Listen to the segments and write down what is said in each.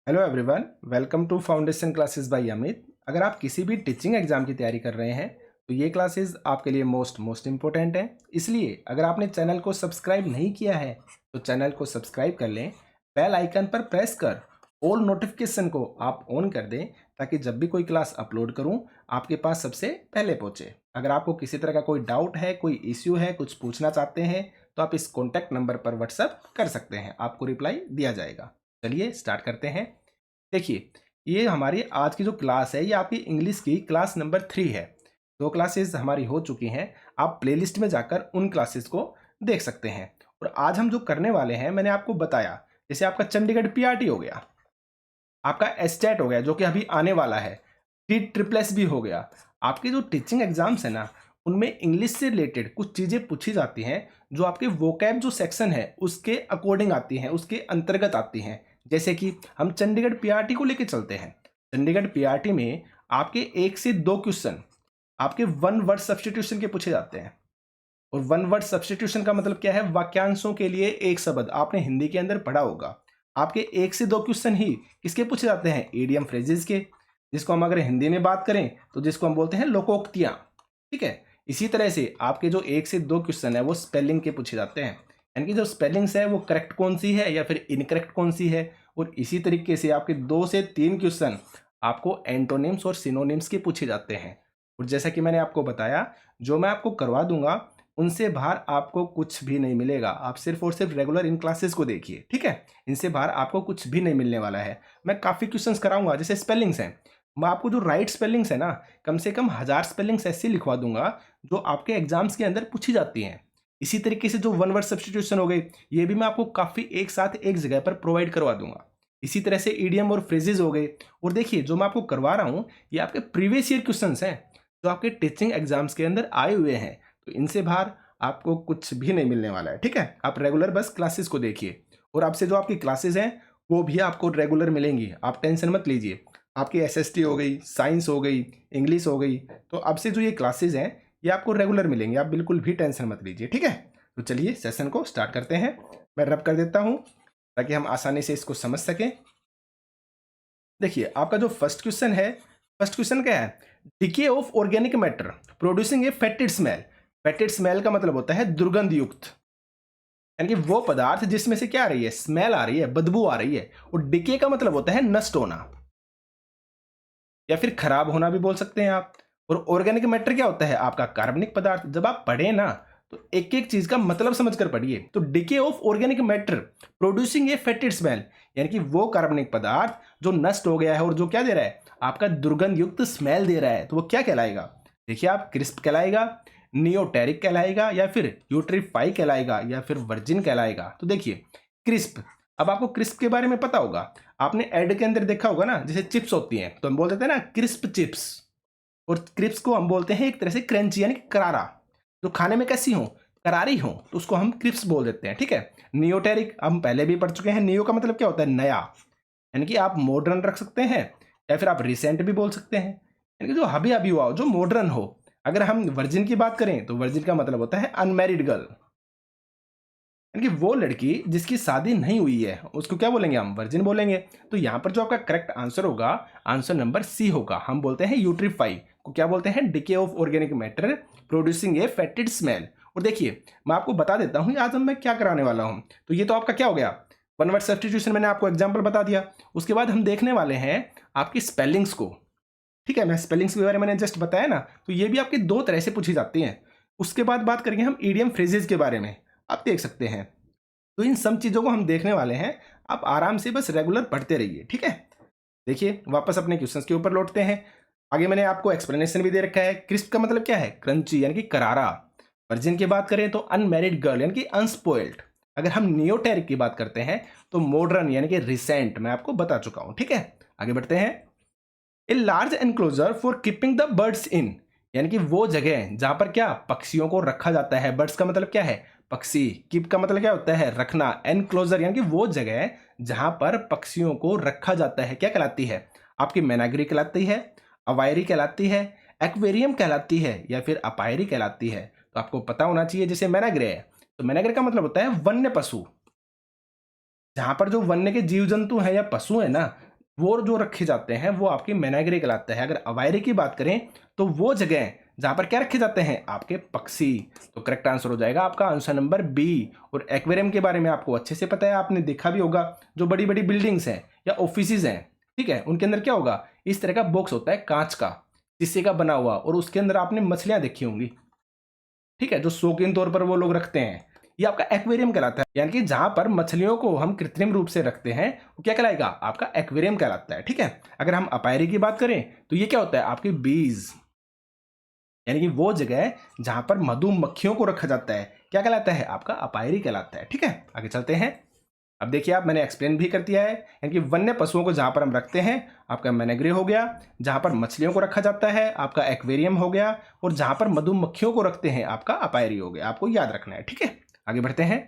Hello everyone, welcome to foundation classes by Amit. अगर आप किसी भी टीचिंग एग्जाम की तैयारी कर रहे हैं तो ये क्लासेस आपके लिए मोस्ट इम्पोर्टेंट है। इसलिए अगर आपने चैनल को सब्सक्राइब नहीं किया है तो चैनल को सब्सक्राइब कर लें, बेल आइकन पर प्रेस कर ऑल नोटिफिकेशन को आप ऑन कर दें ताकि जब भी कोई क्लास अपलोड करूं आपके पास सबसे पहले पहुंचे। अगर आपको किसी तरह का कोई डाउट है, कोई इश्यू है, कुछ पूछना चाहते हैं तो आप इस कॉन्टैक्ट नंबर पर व्हाट्सएप कर सकते हैं, आपको रिप्लाई दिया जाएगा। चलिए स्टार्ट करते हैं। देखिए, ये हमारी आज की जो क्लास है ये आपकी इंग्लिश की क्लास नंबर 3 है। 2 क्लासेस हमारी हो चुकी हैं। आप प्लेलिस्ट में जाकर उन क्लासेस को देख सकते हैं। और आज हम जो करने वाले हैं मैंने आपको बताया, जैसे आपका चंडीगढ़ पीआरटी हो गया, आपका एस्टेट हो गया जो कि अभी आने वाला है, ट्रिपल एस भी हो गया। आपके जो टीचिंग एग्जाम्स है ना, उनमें इंग्लिश से रिलेटेड कुछ चीज़ें पूछी जाती हैं जो आपके वोकैब जो सेक्शन है उसके अकॉर्डिंग आती हैं, उसके अंतर्गत आती हैं। जैसे कि हम चंडीगढ़ पीआरटी को लेके चलते हैं। चंडीगढ़ पीआरटी में आपके 1 से 2 क्वेश्चन आपके वन वर्ड सब्स्टिट्यूशन के पूछे जाते हैं। और वन वर्ड सब्स्टिट्यूशन का मतलब क्या है? वाक्यांशों के लिए एक शब्द। आपने हिंदी के अंदर पढ़ा होगा। आपके 1 से 2 क्वेश्चन ही किसके पूछे जाते हैं? ईडियम फ्रेजेस के, जिसको हम अगर हिंदी में बात करें तो जिसको हम बोलते हैं लोकोक्तियां। ठीक है। इसी तरह से आपके जो 1 से 2 क्वेश्चन है वो स्पेलिंग के पूछे जाते हैं, यानी कि जो स्पेलिंग्स है वो करेक्ट कौन सी है या फिर इनकरेक्ट कौन सी है। और इसी तरीके से आपके 2 से 3 क्वेश्चन आपको एंटोनिम्स और सिनोनिम्स के पूछे जाते हैं। और जैसा कि मैंने आपको बताया, जो मैं आपको करवा दूंगा उनसे बाहर आपको कुछ भी नहीं मिलेगा। आप सिर्फ और सिर्फ रेगुलर इन क्लासेस को देखिए, ठीक है। इनसे बाहर आपको कुछ भी नहीं मिलने वाला है। मैं काफ़ी क्वेश्चंस कराऊंगा, जैसे स्पेलिंग्स हैं, मैं आपको जो राइट स्पेलिंग्स है ना, कम से कम 1000 स्पेलिंग्स ऐसी लिखवा दूंगा जो आपके एग्जाम्स के अंदर पूछी जाती हैं। इसी तरीके से जो वन वर्ड सब्स्टिट्यूशन हो गई, ये भी मैं आपको काफ़ी एक साथ एक जगह पर प्रोवाइड करवा दूंगा। इसी तरह से ईडियम और फ्रेजेज हो गए। और देखिए, जो मैं आपको करवा रहा हूँ ये आपके प्रीवियस ईयर क्वेश्चन हैं जो आपके टीचिंग एग्जाम्स के अंदर आए हुए हैं। तो इनसे बाहर आपको कुछ भी नहीं मिलने वाला है, ठीक है। आप रेगुलर बस क्लासेस को देखिए। और आपसे जो आपकी क्लासेस हैं वो भी आपको रेगुलर मिलेंगी, आप टेंशन मत लीजिए। आपकी एसएसटी हो गई, साइंस हो गई, इंग्लिश हो गई, तो अब से जो ये क्लासेस हैं ये आपको रेगुलर मिलेंगे, आप बिल्कुल भी टेंशन मत लीजिए, ठीक है। तो चलिए सेशन को स्टार्ट करते हैं। मैं रब कर देता हूँ ताकि हम आसानी से इसको समझ सकें। देखिए, आपका जो फर्स्ट क्वेश्चन है, फर्स्ट क्वेश्चन क्या है? Decay of organic matter producing a fetid smell. Fetid smell का मतलब होता है दुर्गंध युक्त, यानी कि वो पदार्थ जिसमें से क्या आ रही है? स्मेल आ रही है, बदबू आ रही है। और डिके का मतलब होता है नष्ट होना या फिर खराब होना भी बोल सकते हैं आप। और ऑर्गेनिक मैटर क्या होता है? आपका कार्बनिक पदार्थ। जब आप पढ़े ना तो एक एक चीज का मतलब समझकर पढ़िए। तो decay of organic matter producing a fetid smell, यानी कि वो कार्बनिक पदार्थ जो नष्ट हो गया है और जो क्या दे रहा है? आपका दुर्गंध युक्त स्मेल दे रहा है, तो वो क्या कहलाएगा? देखिए, आप क्रिस्प कहलाएगा, नियोटेरिक कहलाएगा, या फिर यूट्रीफाई कहलाएगा, या फिर वर्जिन कहलाएगा। तो देखिए, क्रिस्प, अब आपको क्रिस्प के बारे में पता होगा, आपने एड के अंदर देखा होगा ना, जैसे चिप्स होती हैं तो हम बोल देते हैं ना क्रिस्प चिप्स। और क्रिप्स को हम बोलते हैं एक तरह से क्रंची, यानी करारा, जो खाने में कैसी हो? करारी हो, तो उसको हम क्रिप्स बोल देते हैं, ठीक है। नियोटेरिक हम पहले भी पढ़ चुके हैं। नियो का मतलब क्या होता है? नया, यानी कि आप मॉडर्न रख सकते हैं या फिर आप रिसेंट भी बोल सकते हैं, यानी कि जो अभी अभी हुआ हो, जो मॉडर्न हो। अगर हम वर्जिन की बात करें तो वर्जिन का मतलब होता है अनमैरिड गर्ल, यानी कि वो लड़की जिसकी शादी नहीं हुई है उसको क्या बोलेंगे? हम वर्जिन बोलेंगे। तो यहाँ पर जो आपका करेक्ट आंसर होगा, आंसर नंबर सी होगा। हम बोलते हैं यूट्रीफाई को क्या बोलते हैं? Decay of organic matter producing a fetid smell. और देखिए, मैं आपको बता देता हूँ आज मैं क्या कराने वाला हूँ। तो ये तो आपका क्या हो गया? वन वर्ड सब्स्टिट्यूशन, मैंने आपको एग्जाम्पल बता दिया। उसके बाद हम देखने वाले हैं आपकी स्पेलिंग्स को, ठीक है। मैं स्पेलिंग्स के बारे में मैंने जस्ट बताया ना, तो ये भी आपकी 2 तरह से पूछी जाती हैं। उसके बाद बात करेंगे हम ईडियम फ्रेजेस के बारे में, आप देख सकते हैं। तो इन सब चीज़ों को हम देखने वाले हैं। आप आराम से बस रेगुलर पढ़ते रहिए, ठीक है। देखिए, वापस अपने क्वेश्चंस के ऊपर लौटते हैं। आगे मैंने आपको एक्सप्लेनेशन भी दे रखा है। क्रिस्प का मतलब क्या है? क्रंची, यानी कि करारा। वर्जिन की बात करें तो अनमैरिड गर्ल, यानी कि अनस्पॉइल्ड। अगर हम नियोटेरिक की बात करते हैं तो मॉडर्न, यानी कि रिसेंट। मैं आपको बता चुका हूं, ठीक है। आगे बढ़ते हैं। A large enclosure for keeping the birds in, यानी कि वो जगह जहां पर क्या? पक्षियों को रखा जाता है। बर्ड्स का मतलब क्या है? पक्षी। कीप का मतलब क्या होता है? रखना। एनक्लोजर यानी कि वो जगह जहां पर पक्षियों को रखा जाता है, क्या कहलाती है? आपकी मेनागरी कहलाती है, अवायरी कहलाती है, एक्वेरियम कहलाती है, या फिर अपायरी कहलाती है। तो आपको पता होना चाहिए। जैसे मेनाग्रे है तो मेनाग्रे का मतलब होता है वन्य पशु, जहां पर जो वन्य के जीव जंतु हैं या पशु है ना, वो जो रखे जाते हैं वो आपकी मेनाग्रे कहलाता है। अगर अवायरी की बात करें तो वो जगह जहां पर क्या रखे जाते हैं, आपके पक्षी। तो करेक्ट आंसर हो जाएगा आपका आंसर नंबर बी। और एक्वेरियम के बारे में आपको अच्छे से पता है, आपने देखा भी होगा, जो बड़ी बड़ी बिल्डिंग्स हैं या ऑफिसेज हैं, ठीक है, उनके अंदर क्या होगा, इस तरह का बॉक्स होता है कांच का, शीशे का बना हुआ, और उसके अंदर आपने मछलियां देखी होंगी, ठीक है, जो शौकीन तौर पर वो लोग रखते हैं। ये आपका एक्वेरियम कहलाता है। यानी कि जहां पर मछलियों को हम कृत्रिम रूप से रखते हैं वो क्या कहलाएगा, आपका एक्वेरियम कहलाता है। ठीक है, अगर हम अपायरी की बात करें तो ये क्या होता है, आपकी बीज, यानी कि वो जगह जहां पर मधुमक्खियों को रखा जाता है, क्या कहलाता है, आपका अपायरी कहलाता है। ठीक है, आगे चलते हैं। अब देखिए आप, मैंने एक्सप्लेन भी कर दिया है, यानी कि वन्य पशुओं को जहां पर हम रखते हैं, आपका मेनाग्रे हो गया, जहां पर मछलियों को रखा जाता है आपका एक्वेरियम हो गया, और जहां पर मधुमक्खियों को रखते हैं आपका अपायरी हो गया। आपको याद रखना है। ठीक है, आगे बढ़ते हैं।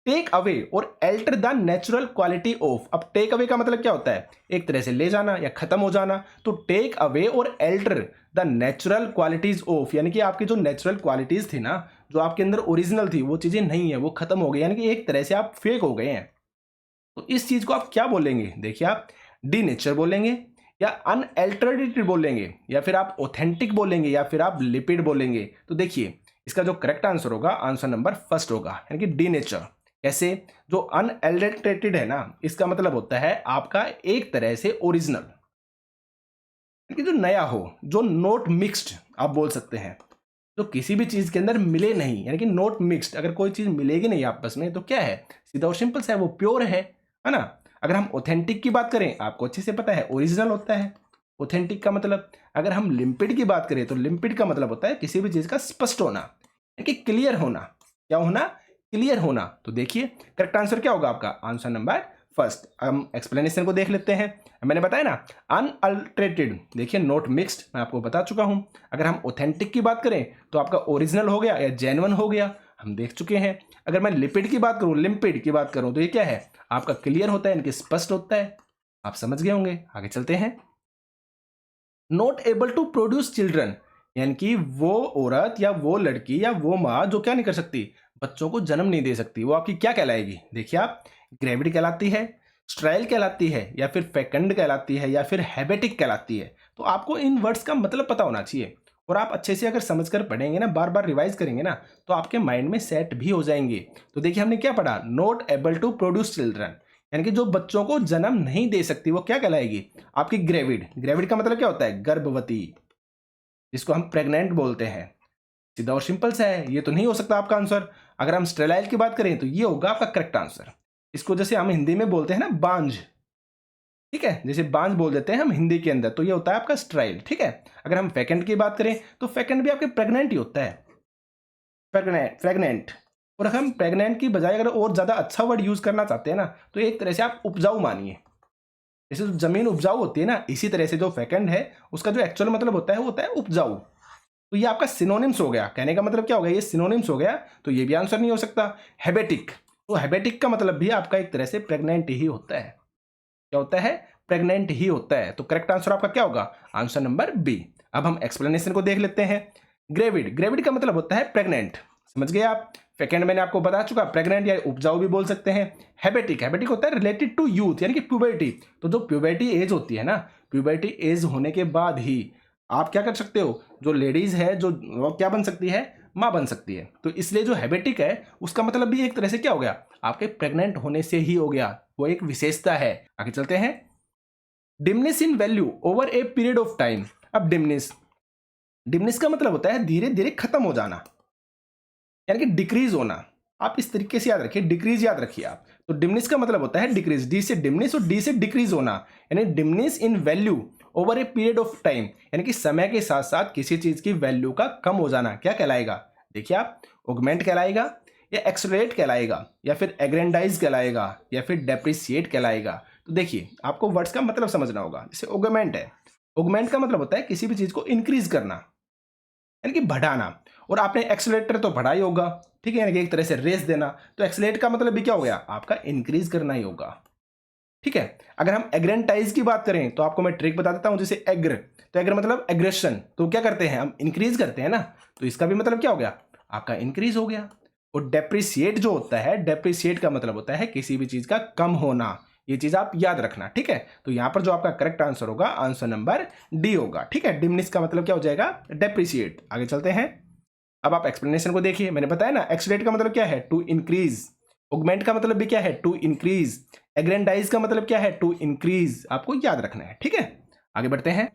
टेक अवे और alter the natural quality of. अब टेक अवे का मतलब क्या होता है, एक तरह से ले जाना या खत्म हो जाना। तो टेक अवे और alter the natural qualities of, यानी कि आपकी जो नेचुरल क्वालिटीज थी ना, जो आपके अंदर ओरिजिनल थी, वो चीजें नहीं है, वो खत्म हो गई, यानी कि एक तरह से आप फेक हो गए हैं। तो इस चीज को आप क्या बोलेंगे, देखिए आप डी नेचर बोलेंगे, या अनएल्टरेटेड बोलेंगे, या फिर आप ऑथेंटिक बोलेंगे, या फिर आप लिपिड बोलेंगे। तो देखिए इसका जो करेक्ट आंसर होगा, आंसर नंबर फर्स्ट होगा, यानी कि डी नेचर। कैसे, जो अनएल्टरेटेड है ना, इसका मतलब होता है आपका एक तरह से ओरिजिनल, यानी कि जो नया हो, जो नॉट मिक्स्ड आप बोल सकते हैं, जो किसी भी चीज के अंदर मिले नहीं, यानी कि नॉट मिक्स्ड। अगर कोई चीज मिलेगी नहीं आपस में तो क्या है, सीधा और सिंपल सा है, वो प्योर है ना। अगर हम ऑथेंटिक की बात करें, आपको अच्छे से पता है ओरिजिनल होता है ऑथेंटिक का मतलब। अगर हम लिम्पिड की बात करें तो लिम्पिड का मतलब होता है किसी भी चीज का स्पष्ट होना, यानी कि क्लियर होना। क्या होना, क्लियर होना। तो देखिए करेक्ट आंसर क्या होगा आपका, आंसर नंबर फर्स्ट। हम एक्सप्लेनेशन को देख लेते हैं। मैंने बताया ना अनअल्टरेटेड, देखिए नॉट मिक्स्ड, मैं आपको बता चुका हूं। अगर हम ऑथेंटिक की बात करें तो आपका ओरिजिनल हो गया या जेन्युइन हो गया, हम देख चुके हैं। अगर मैं लिपिड की बात करूं, लिम्पिड की बात करूं, तो ये क्या है, आपका क्लियर होता है, इनके स्पष्ट होता है। आप समझ गए होंगे, आगे चलते हैं। Not able to produce children, यानी कि वो औरत या वो लड़की या वो माँ जो क्या नहीं कर सकती, बच्चों को जन्म नहीं दे सकती, वो आपकी क्या कहलाएगी, देखिए आप, ग्रेविड कहलाती है, स्ट्राइल कहलाती है, या फिर फेकंड कहलाती है, या फिर हैबेटिक कहलाती है। तो आपको इन वर्ड्स का मतलब पता होना चाहिए, और आप अच्छे से अगर समझकर पढ़ेंगे ना, बार बार रिवाइज करेंगे ना, तो आपके माइंड में सेट भी हो जाएंगे। तो देखिए हमने क्या पढ़ा, not able to produce children, यानी कि जो बच्चों को जन्म नहीं दे सकती, वो क्या कहलाएगी, आपकी ग्रेविड। ग्रेविड का मतलब क्या होता है, गर्भवती, जिसको हम प्रेग्नेंट बोलते हैं। सीधा और सिंपल सा है, ये तो नहीं हो सकता आपका आंसर। अगर हम स्टेराइल की बात करें तो ये होगा आपका करेक्ट आंसर। इसको जैसे हम हिंदी में बोलते हैं ना बांझ, ठीक है, जैसे बांझ बोल देते हैं हम हिंदी के अंदर, तो ये होता है आपका स्टेराइल। ठीक है, अगर हम फेकेंड की बात करें तो फेकेंड भी आपके प्रेग्नेंट ही होता है, प्रेग्नेंट। और अगर हम प्रेग्नेंट की बजाय अगर और ज्यादा अच्छा वर्ड यूज करना चाहते हैं ना, तो एक तरह से आप उपजाऊ मानिए। जैसे जो जमीन उपजाऊ होती है ना, इसी तरह से जो फेकेंड है उसका जो एक्चुअल मतलब होता है वो होता है उपजाऊ। तो ये आपका सिनोनिम्स हो गया, कहने का मतलब क्या हो गया, ये सिनोनिम्स हो गया, तो ये भी आंसर नहीं हो सकता। हैबेटिक, तो हैबेटिक का मतलब भी आपका एक तरह से प्रेग्नेंट ही होता है। क्या होता है, प्रेग्नेंट ही होता है। तो करेक्ट आंसर आपका क्या होगा, आंसर नंबर बी। अब हम एक्सप्लेनेशन को देख लेते हैं। ग्रेविड, ग्रेविड का मतलब होता है प्रेग्नेंट, समझ गए आप। सेकेंड मैंने आपको बता चुका, प्रेग्नेंट या उपजाऊ भी बोल सकते हैं। हैबेटिक, हैबेटिक होता है रिलेटेड टू यूथ, यानी कि प्यूबर्टी। तो जो प्यूबर्टी एज होती है ना, प्यूबर्टी एज होने के बाद ही आप क्या कर सकते हो, जो लेडीज है जो वो क्या बन सकती है, माँ बन सकती है। तो इसलिए जो हैबेटिक है उसका मतलब भी एक तरह से क्या हो गया, आपके प्रेग्नेंट होने से ही हो गया, वो एक विशेषता है। आगे चलते हैं। Diminish in value over a period of time. अब डिमनिश, डिमनिश का मतलब होता है धीरे धीरे खत्म हो जाना, यानी कि डिक्रीज होना। आप इस तरीके से याद रखिए, डिक्रीज याद रखिए आप। तो डिमनिश का मतलब होता है डिक्रीज, डी से डिमनिश और डी से डिक्रीज होना, यानी diminish in value over a period of time, यानी कि समय के साथ साथ किसी चीज की वैल्यू का कम हो जाना, क्या कहलाएगा, देखिए आप, ऑगमेंट कहलाएगा, या एक्सलरेट कहलाएगा, या फिर एग्रेंडाइज कहलाएगा, या फिर डेप्रिसिएट कहलाएगा। तो देखिए आपको वर्ड्स का मतलब समझना होगा। जैसे ऑगमेंट है, ऑगमेंट का मतलब होता है किसी भी चीज को इंक्रीज करना, यानी कि बढ़ाना। और आपने एक्सलेटर तो बढ़ा ही होगा, ठीक है, यानी कि एक तरह से रेस देना। तो एक्सलेट का मतलब भी क्या हो गया, आपका इंक्रीज करना ही होगा। ठीक है, अगर हम एग्रेंटाइज की बात करें तो आपको मैं ट्रिक बता देता हूं। जैसे एग्र, तो एग्र मतलब एग्रेशन, तो क्या करते हैं हम, इंक्रीज करते हैं ना, तो इसका भी मतलब क्या हो गया, आपका इंक्रीज हो गया। और डेप्रिसिएट जो होता है, डेप्रिसिएट का मतलब होता है किसी भी चीज का कम होना, ये चीज आप याद रखना, ठीक है। तो यहाँ पर जो आपका करेक्ट आंसर होगा, आंसर नंबर डी होगा, ठीक है। डिमिनिश का मतलब क्या हो जाएगा, डेप्रिसिएट। आगे चलते हैं। अब आप एक्सप्लेनेशन को देखिए, मैंने बताया ना एक्सलेट का मतलब क्या है, टू इंक्रीज। ऑगमेंट का मतलब भी क्या है, टू इंक्रीज। एग्रेंडाइज का मतलब क्या है, टू इंक्रीज। आपको याद रखना है, ठीक है। आगे बढ़ते हैं।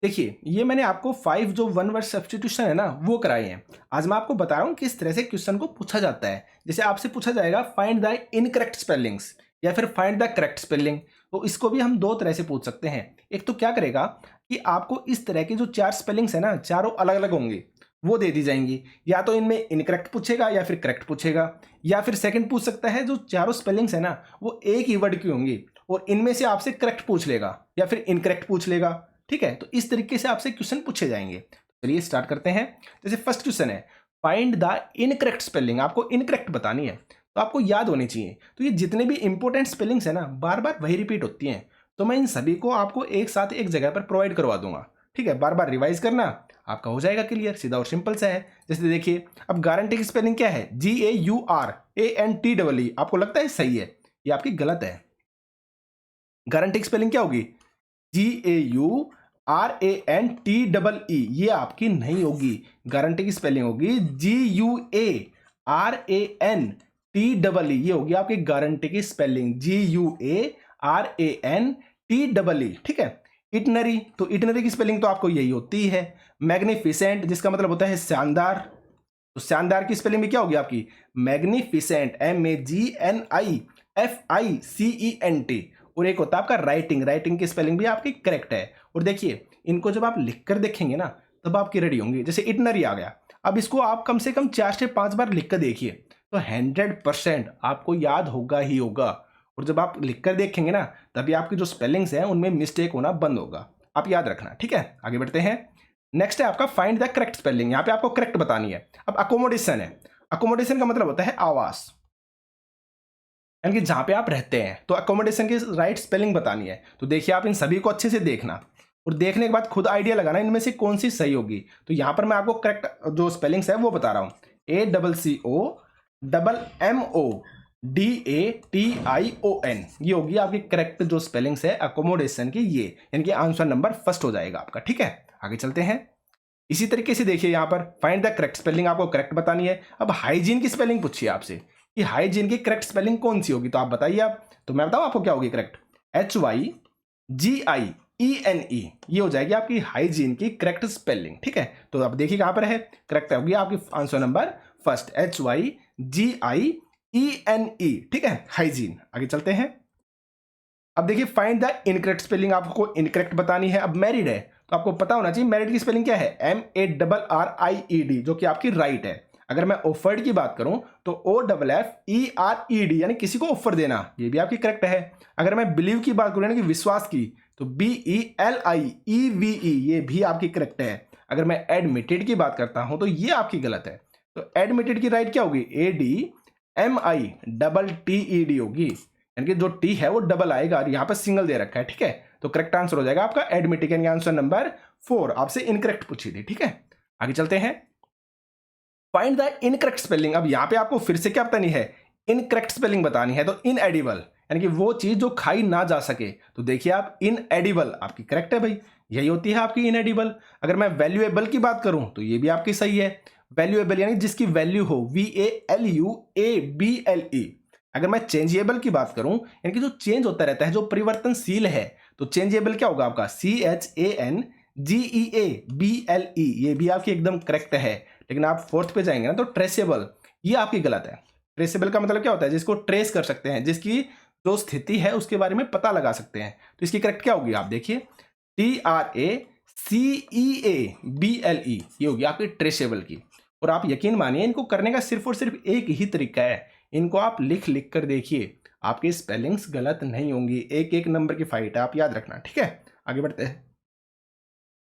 देखिए ये मैंने आपको 5 जो वन वर्ड सब्स्टिट्यूशन है ना वो कराए हैं। आज मैं आपको बता रहा हूँ किस तरह से क्वेश्चन को पूछा जाता है। जैसे आपसे पूछा जाएगा फाइंड द इनकरेक्ट स्पेलिंग्स या फिर फाइंड द करेक्ट स्पेलिंग, तो इसको भी हम दो तरह से पूछ सकते हैं। एक तो क्या करेगा कि आपको इस तरह की जो 4 स्पेलिंग्स है ना, चारों अलग अलग होंगी, वो दे दी जाएंगी। या तो इनमें इनकरेक्ट पूछेगा या फिर करेक्ट पूछेगा, या फिर सेकंड पूछ सकता है जो चारों स्पेलिंग्स है ना वो एक ही वर्ड की होंगी और इनमें से आपसे करेक्ट पूछ लेगा या फिर इनकरेक्ट पूछ लेगा, ठीक है। तो इस तरीके से आपसे क्वेश्चन पूछे जाएंगे। चलिए स्टार्ट करते हैं। जैसे फर्स्ट क्वेश्चन है फाइंड द इनकरेक्ट स्पेलिंग, आपको इनकरेक्ट बतानी है तो आपको याद होनी चाहिए। तो ये जितने भी इंपॉर्टेंट स्पेलिंग्स है ना बार बार वही रिपीट होती हैं, तो मैं इन सभी को आपको एक साथ एक जगह पर प्रोवाइड करवा दूंगा, ठीक है। बार बार रिवाइज करना, आपका हो जाएगा क्लियर, सीधा और सिंपल सा है। जैसे देखिए अब गारंटी की स्पेलिंग क्या है, GAURANTEE। आपको लगता है सही है, ये आपकी गलत है। गारंटी की स्पेलिंग क्या होगी, GAURANTEE, ये आपकी नहीं होगी। गारंटी की स्पेलिंग होगी GUARANTEE, ये होगी आपकी गारंटी की स्पेलिंग, GUARANTEE, ठीक है। इटनरी, तो इटनरी की स्पेलिंग तो आपको यही होती है। मैग्निफिसेंट, जिसका मतलब होता है शानदार, तो शानदार की स्पेलिंग भी क्या होगी आपकी, मैग्निफिसेंट, MAGNIFICENT। और एक होता है आपका राइटिंग, राइटिंग की स्पेलिंग भी आपकी करेक्ट है। और देखिए इनको जब आप लिखकर देखेंगे ना तब आपकी रेडी होंगी। जैसे इटनरी आ गया, अब इसको आप कम से कम 4 से 5 बार लिखकर देखिए तो 100% आपको याद होगा ही होगा। और जब आप लिखकर देखेंगे ना तभी आपकी जो स्पेलिंग्स हैं उनमें मिस्टेक होना बंद होगा, आप याद रखना, ठीक है। आगे बढ़ते हैं। नेक्स्ट है आपका फाइंड द करेक्ट स्पेलिंग, यहाँ पे आपको करेक्ट बतानी है। अब अकोमोडेशन है, अकोमोडेशन का मतलब होता है आवास, यानी कि जहां पे आप रहते हैं, तो अकोमोडेशन की राइट स्पेलिंग बतानी है। तो देखिए आप इन सभी को अच्छे से देखना और देखने के बाद खुद आइडिया लगाना इनमें से कौन सी सही होगी। तो यहां पर मैं आपको करेक्ट जो स्पेलिंग्स है वो बता रहा हूं, ACCOMMODATION, ये होगी आपकी करेक्ट जो स्पेलिंग्स है अकोमोडेशन की, ये यानी कि आंसर नंबर फर्स्ट हो जाएगा आपका, ठीक है। आगे चलते हैं। इसी तरीके से देखिए यहाँ पर फाइंड द करेक्ट स्पेलिंग, आपको करेक्ट बतानी है। अब हाइजीन की स्पेलिंग पूछिए आपसे कि हाइजीन की करेक्ट स्पेलिंग कौन सी होगी, तो आप बताइए। आप तो मैं बताऊं आपको क्या होगी करेक्ट, HYGIENE, ये हो जाएगी आपकी हाइजीन की करेक्ट स्पेलिंग, ठीक है। तो अब देखिए कहां पर है, करेक्ट होगी आपकी आंसर नंबर फर्स्ट, HYGIENE, ठीक है, हाइजीन। आगे चलते हैं। अब देखिए फाइंड द इनकरेक्ट स्पेलिंग, आपको इनकरेक्ट बतानी है। अब मैरिड है तो आपको पता होना चाहिए मैरिड की स्पेलिंग क्या है, MARRIED, जो कि आपकी राइट है। अगर मैं ऑफर्ड की बात करूं तो OFFERED, यानी किसी को ऑफर देना, ये भी आपकी करेक्ट है। अगर मैं बिलीव की बात करूं यानी कि विश्वास की, तो BELIEVE, ये भी आपकी करेक्ट है। अगर मैं एडमिटेड की बात करता हूं तो ये आपकी गलत है। तो एडमिटेड की राइट क्या होगी, ADMITTED होगी, यानी कि जो टी है वो डबल आएगा और यहाँ पर सिंगल दे रखा है, ठीक है। तो करेक्ट आंसर हो जाएगा आपका एडमिटेड, यानी आंसर नंबर 4। आपसे इनकरेक्ट पूछी थी, ठीक है। आगे चलते हैं। फाइंड द इनकरेक्ट स्पेलिंग, अब यहाँ पे आपको फिर से क्या बतानी है, इनकरेक्ट स्पेलिंग बतानी है। तो इनएडिबल, यानी कि वो चीज जो खाई ना जा सके, तो देखिए आप इनएडिबल आपकी करेक्ट है भाई, यही होती है आपकी इनएडिबल। अगर मैं वैल्यूएबल की बात करूं तो ये भी आपकी सही है, वैल्यूएबल यानी जिसकी वैल्यू हो, VALUABLE। अगर मैं चेंजेबल की बात करूं यानी कि जो चेंज होता रहता है, जो परिवर्तनशील है, तो चेंजेबल क्या होगा आपका, CHANGEABLE, ये भी आपकी एकदम करेक्ट है। लेकिन आप फोर्थ पे जाएंगे ना तो ट्रेसेबल, ये आपकी गलत है। ट्रेसेबल का मतलब क्या होता है, जिसको ट्रेस कर सकते हैं, जिसकी जो स्थिति है उसके बारे में पता लगा सकते हैं। तो इसकी करेक्ट क्या होगी, आप देखिए TRACEABLE, ये होगी आपकी ट्रेसेबल की। और आप यकीन मानिए इनको करने का सिर्फ और सिर्फ एक ही तरीका है, इनको आप लिख लिख कर देखिए, आपकी स्पेलिंग्स गलत नहीं होंगी। एक एक नंबर की फाइट है, आप याद रखना, ठीक है। आगे बढ़ते हैं।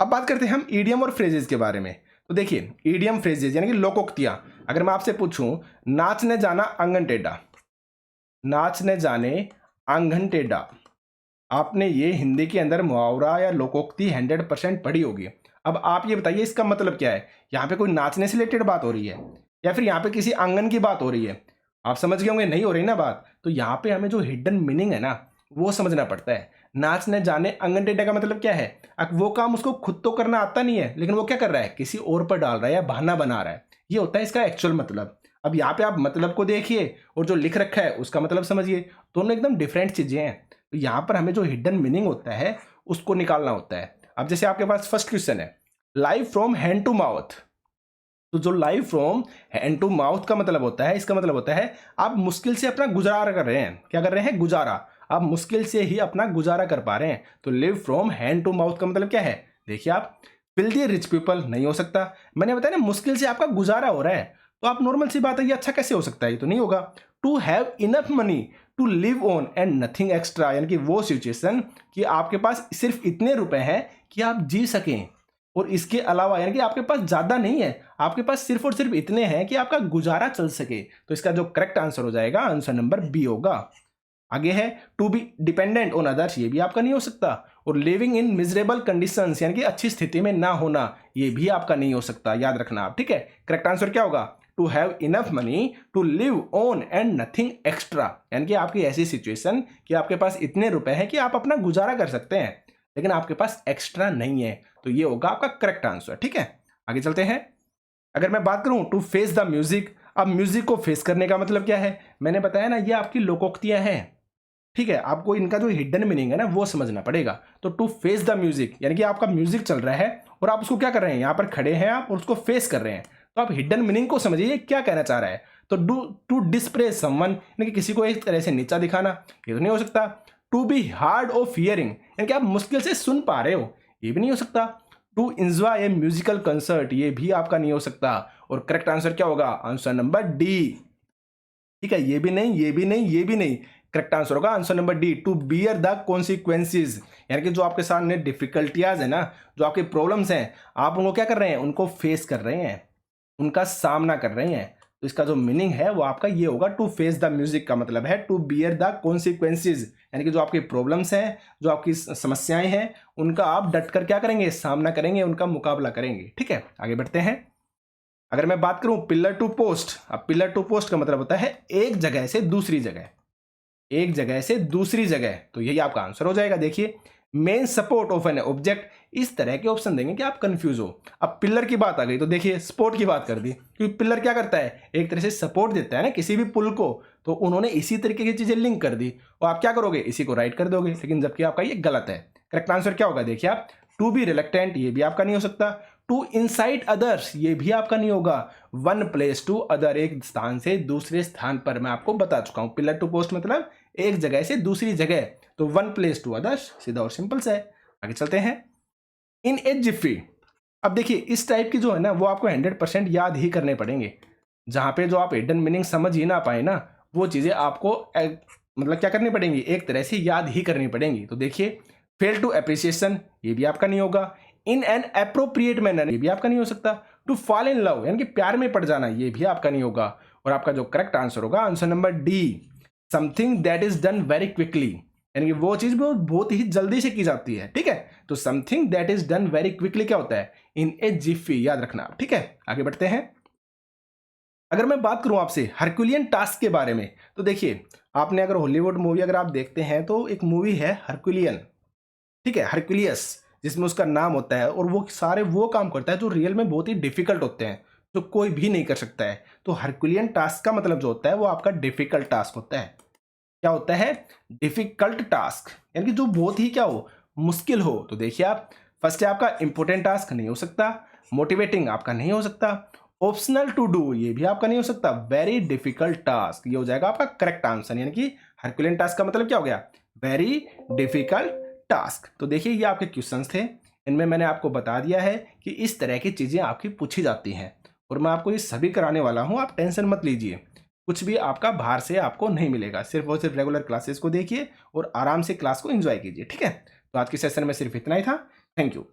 अब बात करते हैं हम ईडियम और फ्रेजेस के बारे में। तो देखिए ईडियम फ्रेजेस यानी कि लोकोक्तियां, अगर मैं आपसे पूछूं नाचने जाना आंगन टेढ़ा, नाचने जाने आंगन टेढ़ा, आपने ये हिंदी के अंदर मुहावरा या लोकोक्ति 100% पढ़ी होगी। अब आप ये बताइए इसका मतलब क्या है, यहाँ पे कोई नाचने से रिलेटेड बात हो रही है या फिर यहाँ पे किसी आंगन की बात हो रही है, आप समझ गए होंगे नहीं हो रही ना बात। तो यहाँ पे हमें जो हिडन मीनिंग है ना वो समझना पड़ता है। नाच न जाने अंगन टेढ़ा का मतलब क्या है? अब वो काम उसको खुद तो करना आता नहीं है, लेकिन वो क्या कर रहा है, किसी और पर डाल रहा है या बहाना बना रहा है। ये होता है इसका एक्चुअल मतलब। अब यहाँ पे आप मतलब को देखिए और जो लिख रखा है उसका मतलब समझिए, दोनों एकदम डिफरेंट चीजें हैं। तो यहाँ पर हमें जो हिडन मीनिंग होता है उसको निकालना होता है। अब जैसे आपके पास फर्स्ट क्वेश्चन है, life from hand to mouth. तो जो live from hand to mouth का मतलब होता है, इसका मतलब होता है आप मुश्किल से अपना गुजारा कर रहे हैं। क्या कर रहे हैं? गुजारा। आप मुश्किल से ही अपना गुजारा कर पा रहे हैं। तो live from hand to mouth का मतलब क्या है? देखिए आप, फिल्दी रिच पीपल नहीं हो सकता। मैंने बताया ना, मुश्किल से आपका गुजारा हो रहा है, तो आप नॉर्मल सी बात है, ये अच्छा कैसे हो सकता है? ये तो नहीं होगा। To have enough money to live on and nothing extra, यानी कि वो सिचुएशन कि आपके पास सिर्फ इतने रुपए हैं कि आप जी सकें और इसके अलावा, यानी कि आपके पास ज्यादा नहीं है, आपके पास सिर्फ और सिर्फ इतने हैं कि आपका गुजारा चल सके। तो इसका जो करेक्ट आंसर हो जाएगा, आंसर नंबर बी होगा। आगे है to be dependent on others, ये भी आपका नहीं हो सकता। और लिविंग इन मिजरेबल कंडीशंस, यानी कि अच्छी स्थिति में ना होना, ये भी आपका नहीं हो सकता, याद रखना आप, ठीक है। करेक्ट आंसर क्या होगा? To have enough money to live on and nothing extra, यानी कि आपकी ऐसी सिचुएशन कि आपके पास इतने रुपए हैं कि आप अपना गुजारा कर सकते हैं, लेकिन आपके पास एक्स्ट्रा नहीं है। तो ये होगा आपका करेक्ट आंसर, ठीक है। आगे चलते हैं। अगर मैं बात करूं टू फेस द म्यूजिक, अब म्यूजिक को फेस करने का मतलब क्या है? मैंने बताया ना, ये आपकी लोकोक्तियां हैं, ठीक है। आपको इनका जो हिडन मीनिंग है ना वो समझना पड़ेगा। तो टू फेस द म्यूजिक, यानी कि आपका म्यूजिक चल रहा है और आप उसको क्या कर रहे हैं, यहाँ पर खड़े हैं आप और उसको फेस कर रहे हैं। तो आप हिडन मीनिंग को समझिए क्या कहना चाह रहा है। तो टू डिस्प्रेस समवन, यानी कि किसी को एक तरह से नीचा दिखाना, ये तो नहीं हो सकता। To be hard of hearing, यानी कि आप मुश्किल से सुन पा रहे हो, ये भी नहीं हो सकता। To enjoy a musical concert, ये भी आपका नहीं हो सकता। और करेक्ट आंसर क्या होगा? आंसर नंबर डी, ठीक है। ये भी नहीं, ये भी नहीं, ये भी नहीं, करेक्ट आंसर होगा answer number D, to bear the consequences, यानी कि जो आपके सामने डिफिकल्टियाज है ना, जो आपके प्रॉब्लम्स हैं, आप उनको क्या कर रहे हैं, उनको फेस कर रहे हैं, उनका सामना कर रहे हैं। तो इसका जो मीनिंग है वो आपका ये होगा, टू फेस द म्यूजिक का मतलब है टू बियर द कॉन्सिक्वेंसेज, यानी कि जो आपकी प्रॉब्लम्स हैं, जो आपकी समस्याएं हैं, उनका आप डट कर क्या करेंगे, सामना करेंगे, उनका मुकाबला करेंगे, ठीक है। आगे बढ़ते हैं। अगर मैं बात करूं पिलर टू पोस्ट, अब पिलर टू पोस्ट का मतलब होता है एक जगह से दूसरी जगह, एक जगह से दूसरी जगह। तो यही आपका आंसर हो जाएगा। देखिए, main support of an object, इस तरह के ऑप्शन देंगे कि आप कंफ्यूज हो। अब पिलर की बात आ गई तो देखिए सपोर्ट की बात कर दी, क्योंकि पिलर क्या करता है, एक तरह से सपोर्ट देता है ना किसी भी पुल को। तो उन्होंने इसी तरीके की चीजें लिंक कर दी और आप क्या करोगे, इसी को राइट कर दोगे, लेकिन जबकि आपका ये गलत है। करेक्ट आंसर क्या होगा? देखिए आप, टू बी रिलेक्टेंट, ये भी आपका नहीं हो सकता। टू इंसाइट अदर्स, ये भी आपका नहीं होगा। वन प्लेस टू अदर, एक स्थान से दूसरे स्थान पर, मैं आपको बता चुका हूं पिलर टू पोस्ट मतलब एक जगह से दूसरी जगह। तो वन प्लेस टू अदर्स, सीधा और सिंपल सा है। आगे चलते हैं। इन ए जिफी, अब देखिए इस टाइप की जो है ना वो आपको 100% याद ही करने पड़ेंगे। जहां पे जो आप हिडन मीनिंग समझ ही ना पाए ना, वो चीजें आपको मतलब क्या करनी पड़ेंगी, एक तरह से याद ही करनी पड़ेंगी। तो देखिए, फेल टू अप्रिसिएशन, ये भी आपका नहीं होगा। इन एन अप्रोप्रिएट मैनर, ये भी आपका नहीं हो सकता। टू फॉल इन लव, यानी कि प्यार में पड़ जाना, ये भी आपका नहीं होगा। और आपका जो करेक्ट आंसर होगा answer number D, something that is done very quickly, यानी कि वो चीज बहुत ही जल्दी से की जाती है, ठीक है। तो something that is done very quickly क्या होता है, इन ए जिफी, याद रखना, ठीक है। आगे बढ़ते हैं। अगर मैं बात करूं आपसे हरक्यूलियन टास्क के बारे में, तो देखिए आपने अगर हॉलीवुड मूवी अगर आप देखते हैं तो एक मूवी है हरक्यूलियन, ठीक है, हरक्यूलियस, जिसमें उसका नाम होता है और वो सारे वो काम करता है जो रियल में बहुत ही डिफिकल्ट होते हैं, जो कोई भी नहीं कर सकता है। तो हरक्यूलियन टास्क का मतलब जो होता है वो आपका डिफिकल्ट टास्क होता है। क्या होता है? डिफिकल्ट टास्क, यानी कि जो बहुत ही क्या हो, मुश्किल हो। तो देखिए आप, फर्स्ट है आपका इंपोर्टेंट टास्क, नहीं हो सकता। मोटिवेटिंग आपका नहीं हो सकता। ऑप्शनल टू डू, ये भी आपका नहीं हो सकता। वेरी डिफिकल्ट टास्क, ये हो जाएगा आपका करेक्ट आंसर, यानी कि हरक्यूलियन टास्क का मतलब क्या हो गया, वेरी डिफिकल्ट टास्क। तो देखिए ये आपके क्वेश्चंस थे, इनमें मैंने आपको बता दिया है कि इस तरह की चीजें आपकी पूछी जाती हैं और मैं आपको ये सभी कराने वाला हूं, आप टेंशन मत लीजिए। कुछ भी आपका बाहर से आपको नहीं मिलेगा, सिर्फ और सिर्फ रेगुलर क्लासेस को देखिए और आराम से क्लास को एंजॉय कीजिए, ठीक है। तो आज के सेशन में सिर्फ इतना ही था। Thank you.